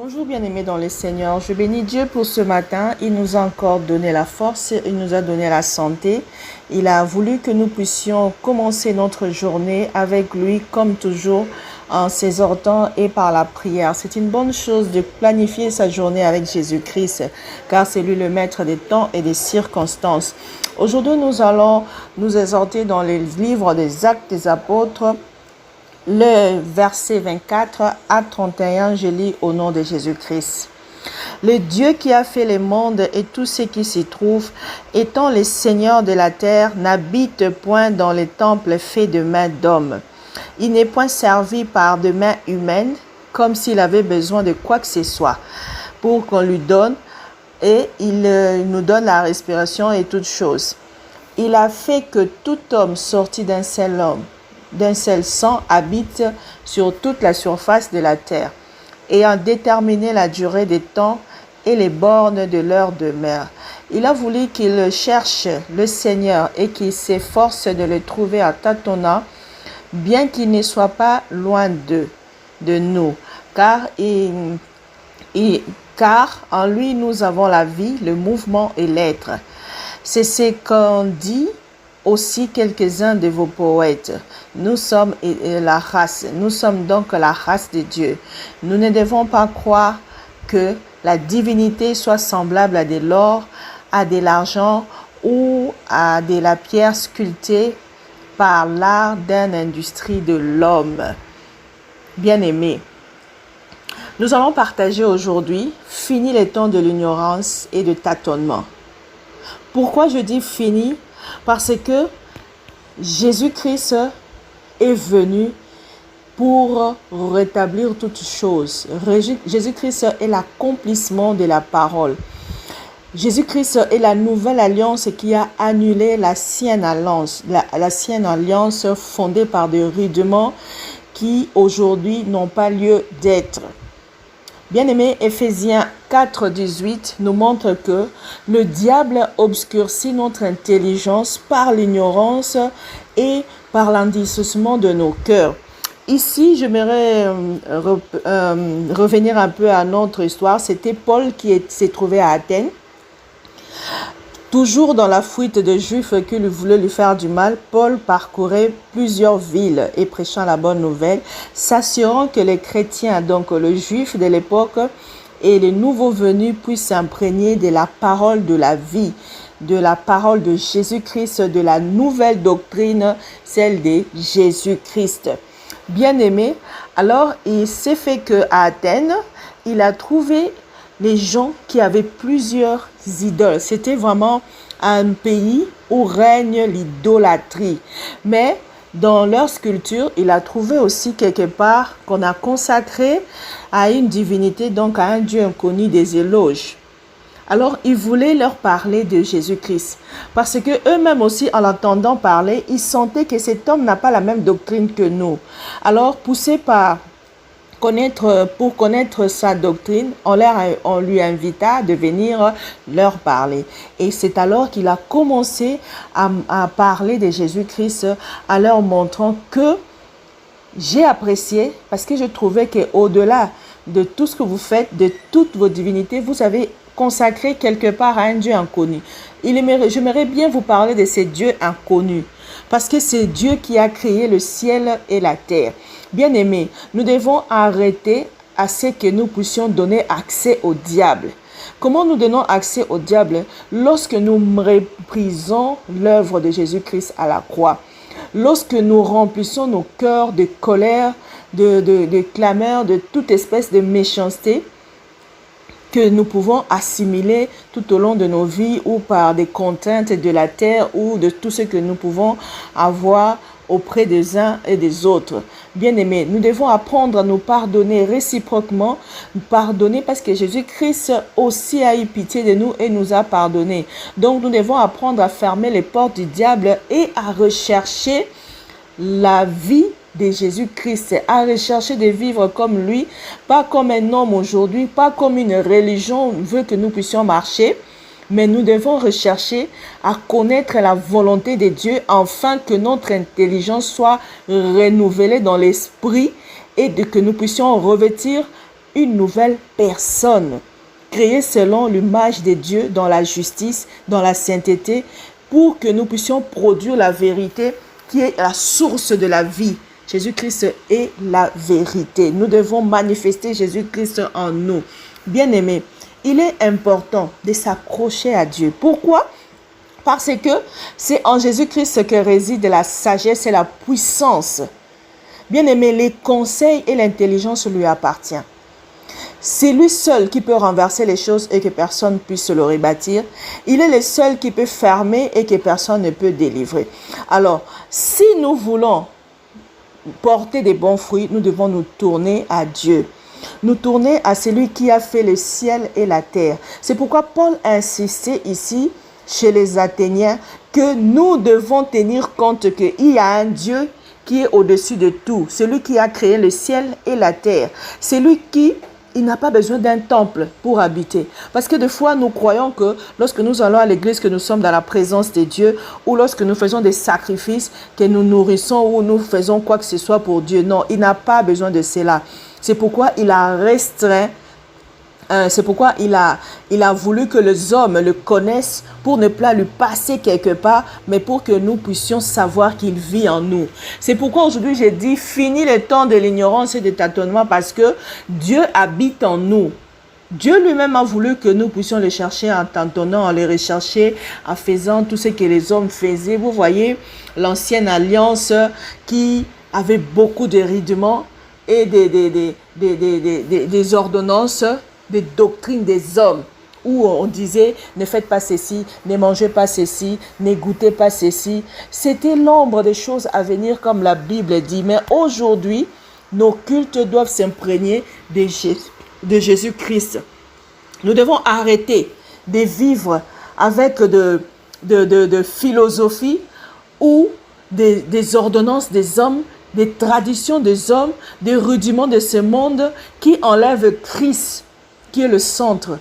Bonjour bien-aimés dans le Seigneur, je bénis Dieu pour ce matin. Il nous a encore donné la force, il nous a donné la santé. Il a voulu que nous puissions commencer notre journée avec lui comme toujours en s'exhortant et par la prière. C'est une bonne chose de planifier sa journée avec Jésus-Christ car c'est lui le maître des temps et des circonstances. Aujourd'hui, nous allons nous exhorter dans les livres des Actes des Apôtres. Le verset 24 à 31, je lis au nom de Jésus-Christ. Le Dieu qui a fait les mondes et tout ce qui s'y trouve, étant le Seigneur de la terre, n'habite point dans les temples faits de mains d'hommes. Il n'est point servi par de mains humaines, comme s'il avait besoin de quoi que ce soit, pour qu'on lui donne, et il nous donne la respiration et toutes choses. Il a fait que tout homme sorti d'un seul sang habite sur toute la surface de la terre, ayant déterminé la durée des temps et les bornes de leur demeure. Il a voulu qu'il cherche le Seigneur et qu'il s'efforce de le trouver en tâtonnant, bien qu'il ne soit pas loin de nous, car en lui nous avons la vie, le mouvement et l'être. C'est ce qu'ont dit aussi quelques-uns de vos poètes. Nous sommes donc la race de Dieu. Nous ne devons pas croire que la divinité soit semblable à de l'or, à de l'argent ou à de la pierre sculptée par l'art d'une industrie de l'homme. Bien-aimés, nous allons partager aujourd'hui « Fini les temps de l'ignorance et de tâtonnement ». Pourquoi je dis « fini » ? Parce que Jésus-Christ est venu pour rétablir toutes choses. Jésus-Christ est l'accomplissement de la parole. Jésus-Christ est la nouvelle alliance qui a annulé l'ancienne alliance, l'ancienne alliance fondée par des rudiments qui aujourd'hui n'ont pas lieu d'être. Bien-aimé, Éphésiens 4, 18 nous montre que le diable obscurcit notre intelligence par l'ignorance et par l'endurcissement de nos cœurs. Ici, j'aimerais revenir un peu à notre histoire. C'était Paul qui s'est trouvé à Athènes. Toujours dans la fuite de Juifs qui voulaient lui faire du mal, Paul parcourait plusieurs villes et prêchant la bonne nouvelle, s'assurant que les chrétiens, donc les Juifs de l'époque et les nouveaux venus puissent s'imprégner de la parole de la vie, de la parole de Jésus-Christ, de la nouvelle doctrine, celle de Jésus-Christ. Bien-aimé, alors il s'est fait qu'à Athènes, il a trouvé les gens qui avaient plusieurs idoles. C'était vraiment un pays où règne l'idolâtrie. Mais dans leur sculpture, il a trouvé aussi quelque part qu'on a consacré à une divinité, donc à un Dieu inconnu, des éloges. Alors, il voulait leur parler de Jésus-Christ. Parce que eux-mêmes aussi, en l'entendant parler, ils sentaient que cet homme n'a pas la même doctrine que nous. Alors, poussés pour connaître sa doctrine, on lui invita de venir leur parler. Et c'est alors qu'il a commencé à parler de Jésus-Christ, en leur montrant que j'ai apprécié, parce que je trouvais qu'au-delà de tout ce que vous faites, de toutes vos divinités, vous avez consacré quelque part à un Dieu inconnu. J'aimerais bien vous parler de ces dieux inconnus, parce que c'est Dieu qui a créé le ciel et la terre. Bien-aimés, nous devons arrêter à ce que nous puissions donner accès au diable. Comment nous donnons accès au diable? Lorsque nous méprisons l'œuvre de Jésus-Christ à la croix. Lorsque nous remplissons nos cœurs de colère, de clameur, de toute espèce de méchanceté que nous pouvons assimiler tout au long de nos vies ou par des contraintes de la terre ou de tout ce que nous pouvons avoir auprès des uns et des autres. Bien-aimés, nous devons apprendre à nous pardonner réciproquement, pardonner parce que Jésus-Christ aussi a eu pitié de nous et nous a pardonné. Donc, nous devons apprendre à fermer les portes du diable et à rechercher la vie de Jésus-Christ, à rechercher de vivre comme lui, pas comme un homme aujourd'hui, pas comme une religion veut que nous puissions marcher, mais nous devons rechercher à connaître la volonté de Dieu afin que notre intelligence soit renouvelée dans l'esprit et que nous puissions revêtir une nouvelle personne, créée selon l'image de Dieu dans la justice, dans la sainteté, pour que nous puissions produire la vérité qui est la source de la vie. Jésus-Christ est la vérité. Nous devons manifester Jésus-Christ en nous. Bien-aimés, il est important de s'accrocher à Dieu. Pourquoi? Parce que c'est en Jésus-Christ que réside la sagesse et la puissance. Bien-aimés, les conseils et l'intelligence lui appartiennent. C'est lui seul qui peut renverser les choses et que personne ne puisse le rebâtir. Il est le seul qui peut fermer et que personne ne peut délivrer. Alors, si nous voulons porter des bons fruits, nous devons nous tourner à Dieu. Nous tourner à celui qui a fait le ciel et la terre. C'est pourquoi Paul a insisté ici, chez les Athéniens, que nous devons tenir compte qu'il y a un Dieu qui est au-dessus de tout. Celui qui a créé le ciel et la terre. Celui qui... Il n'a pas besoin d'un temple pour habiter. Parce que des fois, nous croyons que lorsque nous allons à l'église, que nous sommes dans la présence de Dieu, ou lorsque nous faisons des sacrifices, que nous nourrissons ou nous faisons quoi que ce soit pour Dieu. Non, il n'a pas besoin de cela. C'est pourquoi il a restreint, c'est pourquoi il a voulu que les hommes le connaissent pour ne pas lui passer quelque part, mais pour que nous puissions savoir qu'il vit en nous. C'est pourquoi aujourd'hui j'ai dit, fini le temps de l'ignorance et de tâtonnement parce que Dieu habite en nous. Dieu lui-même a voulu que nous puissions le chercher en tâtonnant, en le rechercher, en faisant tout ce que les hommes faisaient. Vous voyez, l'ancienne alliance qui avait beaucoup de rudiments et des ordonnances, des doctrines des hommes, où on disait ne faites pas ceci, ne mangez pas ceci, ne goûtez pas ceci. C'était l'ombre des choses à venir comme la Bible dit. Mais aujourd'hui, nos cultes doivent s'imprégner de Jésus-Christ. Nous devons arrêter de vivre avec de philosophie ou des ordonnances des hommes, des traditions des hommes, des rudiments de ce monde qui enlèvent Christ, qui est le centre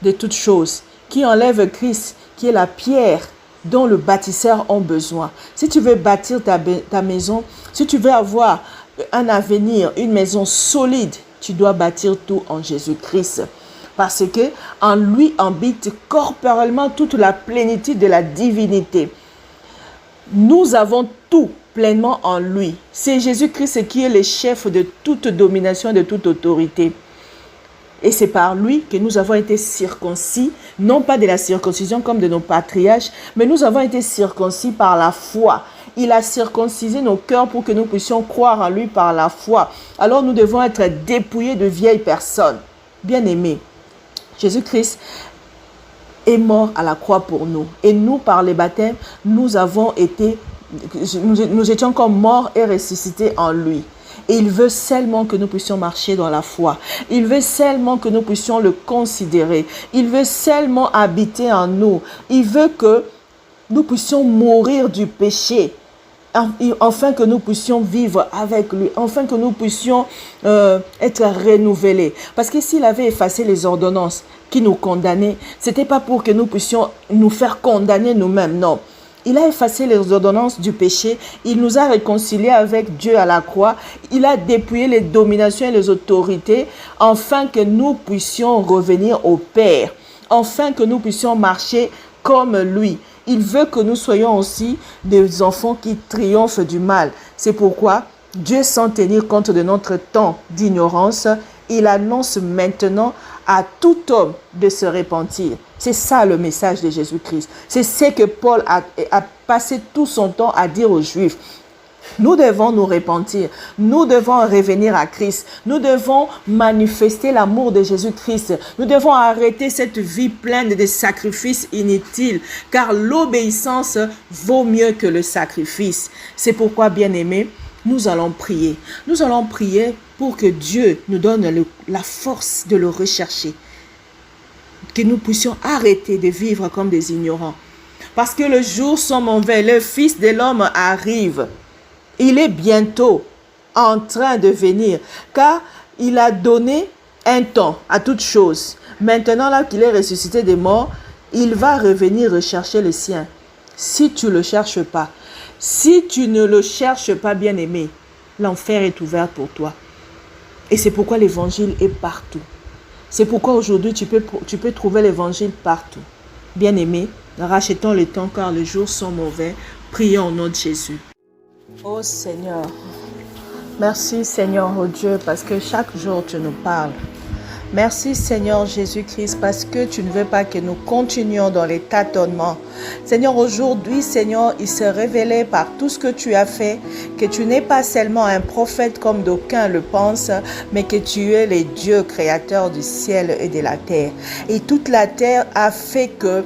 de toutes choses, qui enlève Christ, qui est la pierre dont le bâtisseur a besoin. Si tu veux bâtir ta maison, si tu veux avoir un avenir, une maison solide, tu dois bâtir tout en Jésus-Christ. Parce que en lui habite corporellement toute la plénitude de la divinité. Nous avons tout pleinement en lui. C'est Jésus-Christ qui est le chef de toute domination, de toute autorité. Et c'est par lui que nous avons été circoncis, non pas de la circoncision comme de nos patriarches, mais nous avons été circoncis par la foi. Il a circoncisé nos cœurs pour que nous puissions croire en lui par la foi. Alors nous devons être dépouillés de vieilles personnes. Bien-aimés, Jésus-Christ est mort à la croix pour nous. Et nous, par les baptêmes, nous étions comme morts et ressuscités en lui. Et il veut seulement que nous puissions marcher dans la foi. Il veut seulement que nous puissions le considérer. Il veut seulement habiter en nous. Il veut que nous puissions mourir du péché. Afin que nous puissions vivre avec lui. Afin que nous puissions être renouvelés. Parce que s'il avait effacé les ordonnances qui nous condamnaient, ce n'était pas pour que nous puissions nous faire condamner nous-mêmes. Non. Il a effacé les ordonnances du péché. Il nous a réconciliés avec Dieu à la croix. Il a dépouillé les dominations et les autorités afin que nous puissions revenir au Père. Afin que nous puissions marcher comme lui. Il veut que nous soyons aussi des enfants qui triomphent du mal. C'est pourquoi Dieu, sans tenir compte de notre temps d'ignorance, il annonce maintenant à tout homme de se repentir. C'est ça le message de Jésus-Christ. C'est ce que Paul a passé tout son temps à dire aux Juifs. Nous devons nous repentir. Nous devons revenir à Christ. Nous devons manifester l'amour de Jésus-Christ. Nous devons arrêter cette vie pleine de sacrifices inutiles, car l'obéissance vaut mieux que le sacrifice. C'est pourquoi, bien-aimés, nous allons prier. Nous allons prier pour que Dieu nous donne la force de le rechercher. Que nous puissions arrêter de vivre comme des ignorants. Parce que le jour sont mauvais, le Fils de l'homme arrive. Il est bientôt en train de venir, car il a donné un temps à toute chose. Maintenant, là qu'il est ressuscité des morts, il va revenir rechercher les siens. Si tu ne le cherches pas, si tu ne le cherches pas, bien-aimé, l'enfer est ouvert pour toi. Et c'est pourquoi l'évangile est partout. C'est pourquoi aujourd'hui tu peux trouver l'évangile partout. Bien-aimés, rachetons le temps car les jours sont mauvais. Prions au nom de Jésus. Oh Seigneur, merci Seigneur, oh Dieu, parce que chaque jour tu nous parles. Merci Seigneur Jésus-Christ parce que tu ne veux pas que nous continuions dans les tâtonnements. Seigneur, aujourd'hui, Seigneur, il s'est révélé par tout ce que tu as fait que tu n'es pas seulement un prophète comme d'aucuns le pensent, mais que tu es le Dieu créateur du ciel et de la terre. Et toute la terre a fait que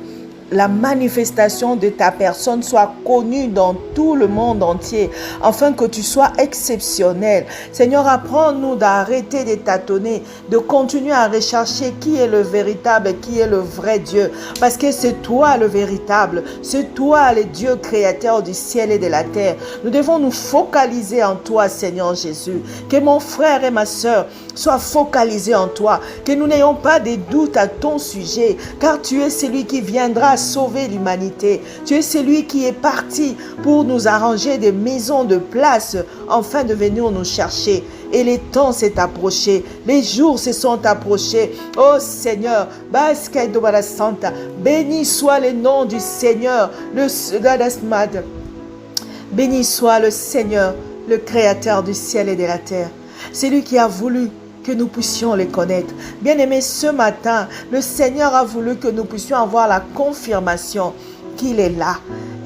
la manifestation de ta personne soit connue dans tout le monde entier, afin que tu sois exceptionnel. Seigneur, apprends-nous d'arrêter de tâtonner, de continuer à rechercher qui est le véritable et qui est le vrai Dieu. Parce que c'est toi le véritable, c'est toi le Dieu créateur du ciel et de la terre. Nous devons nous focaliser en toi, Seigneur Jésus. Que mon frère et ma soeur soient focalisés en toi, que nous n'ayons pas de doutes à ton sujet, car tu es celui qui viendra sauver l'humanité. Tu es celui qui est parti pour nous arranger des maisons de place afin de venir nous chercher. Et les temps s'est approché, les jours se sont approchés. Oh Seigneur, béni soit le nom du Seigneur, béni soit le Seigneur, le Créateur du ciel et de la terre. C'est lui qui a voulu que nous puissions les connaître. Bien-aimés, ce matin, le Seigneur a voulu que nous puissions avoir la confirmation qu'il est là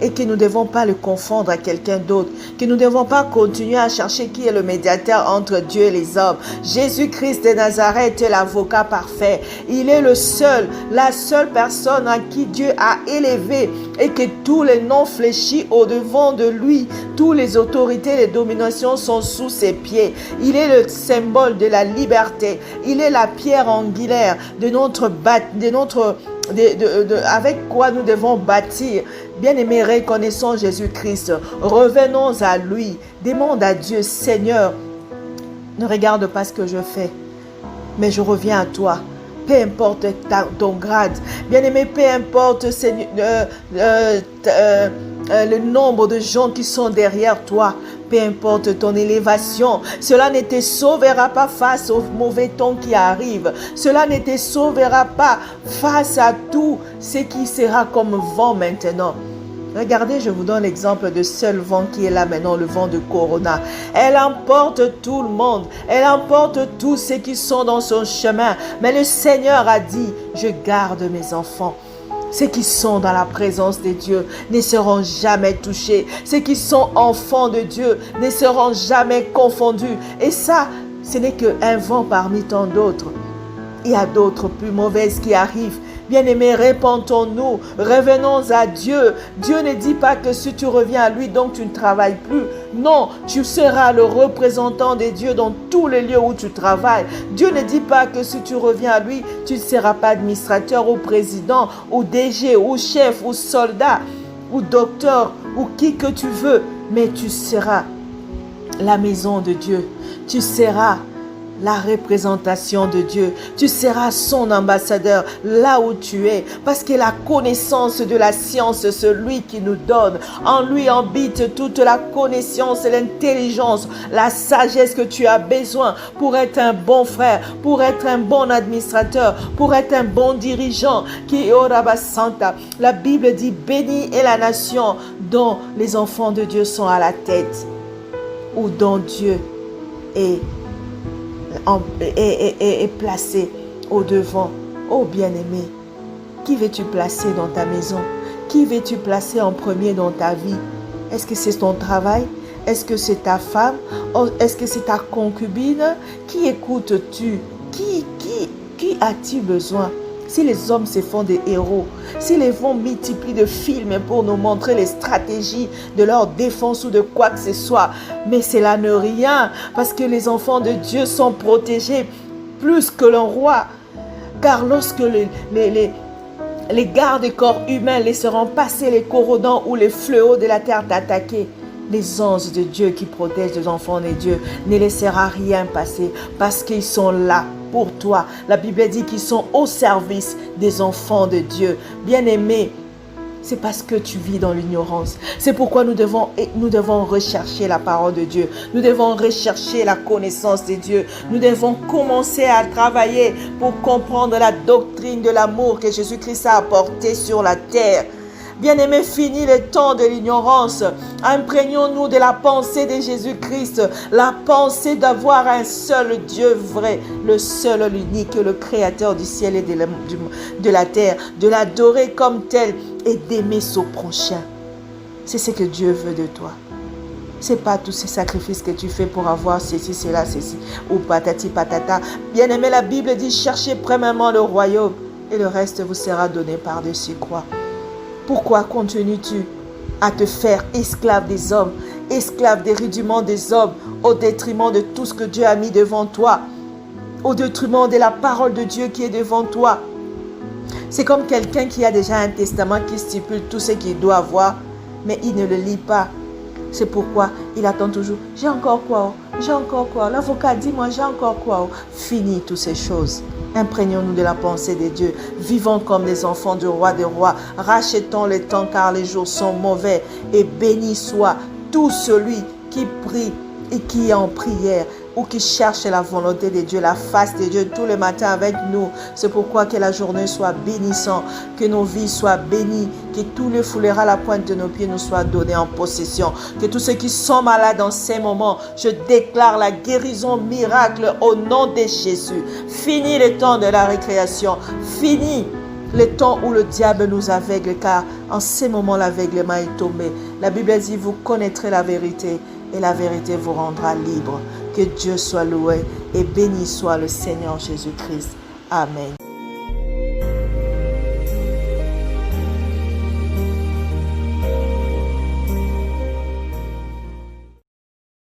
et que nous ne devons pas le confondre à quelqu'un d'autre, que nous ne devons pas continuer à chercher qui est le médiateur entre Dieu et les hommes. Jésus-Christ de Nazareth est l'avocat parfait. Il est le seul, la seule personne à qui Dieu a élevé et que tous les noms fléchis au-devant de lui, toutes les autorités, les dominations sont sous ses pieds. Il est le symbole de la liberté. Il est la pierre angulaire avec quoi nous devons bâtir. Bien-aimés, reconnaissons Jésus-Christ. Revenons à lui. Demande à Dieu, Seigneur, ne regarde pas ce que je fais, mais je reviens à toi. Peu importe ton grade. Bien-aimé, peu importe le nombre de gens qui sont derrière toi. Peu importe ton élévation, cela ne te sauvera pas face au mauvais temps qui arrive. Cela ne te sauvera pas face à tout ce qui sera comme vent maintenant. Regardez, je vous donne l'exemple de seul vent qui est là maintenant, le vent de Corona. Elle emporte tout le monde. Elle emporte tous ceux qui sont dans son chemin. Mais le Seigneur a dit, je garde mes enfants. Ceux qui sont dans la présence de Dieu ne seront jamais touchés. Ceux qui sont enfants de Dieu ne seront jamais confondus. Et ça, ce n'est qu'un vent parmi tant d'autres. Il y a d'autres plus mauvaises qui arrivent. Bien-aimés, répentons-nous, revenons à Dieu. Dieu ne dit pas que si tu reviens à lui, donc tu ne travailles plus. Non, tu seras le représentant de Dieu dans tous les lieux où tu travailles. Dieu ne dit pas que si tu reviens à lui, tu ne seras pas administrateur ou président ou DG ou chef ou soldat ou docteur ou qui que tu veux. Mais tu seras la maison de Dieu. Tu seras la représentation de Dieu. Tu seras son ambassadeur là où tu es. Parce que la connaissance de la science, c'est lui qui nous donne. En lui habite toute la connaissance, l'intelligence, la sagesse que tu as besoin pour être un bon frère, pour être un bon administrateur, pour être un bon dirigeant. La Bible dit, bénie est la nation dont les enfants de Dieu sont à la tête, ou dont Dieu est placé au devant. Oh bien-aimé, qui veux-tu placer dans ta maison? Qui veux-tu placer en premier dans ta vie? Est-ce que c'est ton travail? Est-ce que c'est ta femme? Est-ce que c'est ta concubine? Qui écoutes-tu? Qui as-tu besoin? Si les hommes se font des héros, si les vont multiplient de films pour nous montrer les stratégies de leur défense ou de quoi que ce soit, mais cela n'est rien, parce que les enfants de Dieu sont protégés plus que le roi. Car lorsque les gardes-corps humains laisseront passer les corrodants ou les fléaux de la terre t'attaquer, les anges de Dieu qui protègent les enfants de Dieu ne laissera rien passer parce qu'ils sont là pour toi. La Bible dit qu'ils sont au service des enfants de Dieu. Bien-aimés, C'est parce que tu vis dans l'ignorance. C'est pourquoi nous devons rechercher la parole de Dieu. Nous devons rechercher la connaissance de Dieu. Nous devons commencer à travailler pour comprendre la doctrine de l'amour que Jésus-Christ a apporté sur la terre. Bien-aimés, fini le temps de l'ignorance. Imprégnons-nous de la pensée de Jésus-Christ, la pensée d'avoir un seul Dieu vrai, le seul, l'unique, le créateur du ciel et de la terre, de l'adorer comme tel et d'aimer son prochain. C'est ce que Dieu veut de toi. Ce n'est pas tous ces sacrifices que tu fais pour avoir ceci, cela, ceci, ou patati patata. Bien-aimé, la Bible dit, cherchez premièrement le royaume et le reste vous sera donné par-dessus quoi. Pourquoi continues-tu à te faire esclave des hommes, esclave des rudiments des hommes, au détriment de tout ce que Dieu a mis devant toi, au détriment de la parole de Dieu qui est devant toi? C'est comme quelqu'un qui a déjà un testament qui stipule tout ce qu'il doit avoir, mais il ne le lit pas. C'est pourquoi il attend toujours. J'ai encore quoi? J'ai encore quoi? L'avocat dit, moi j'ai encore quoi? Fini toutes ces choses. Imprégnons-nous de la pensée de Dieu. Vivons comme les enfants du roi des rois. Rachetons le temps car les jours sont mauvais. Et béni soit tout celui qui prie et qui est en prière ou qui cherche la volonté de Dieu, la face de Dieu tout le matin avec nous. C'est pourquoi que la journée soit bénissante, que nos vies soient bénies, que tout le foulera à la pointe de nos pieds nous soit donné en possession. Que tous ceux qui sont malades en ces moments, je déclare la guérison miracle au nom de Jésus. Fini le temps de la récréation. Fini le temps où le diable nous aveugle, car en ces moments l'aveuglement est tombé. La Bible dit, vous connaîtrez la vérité et la vérité vous rendra libre. Que Dieu soit loué et béni soit le Seigneur Jésus-Christ. Amen.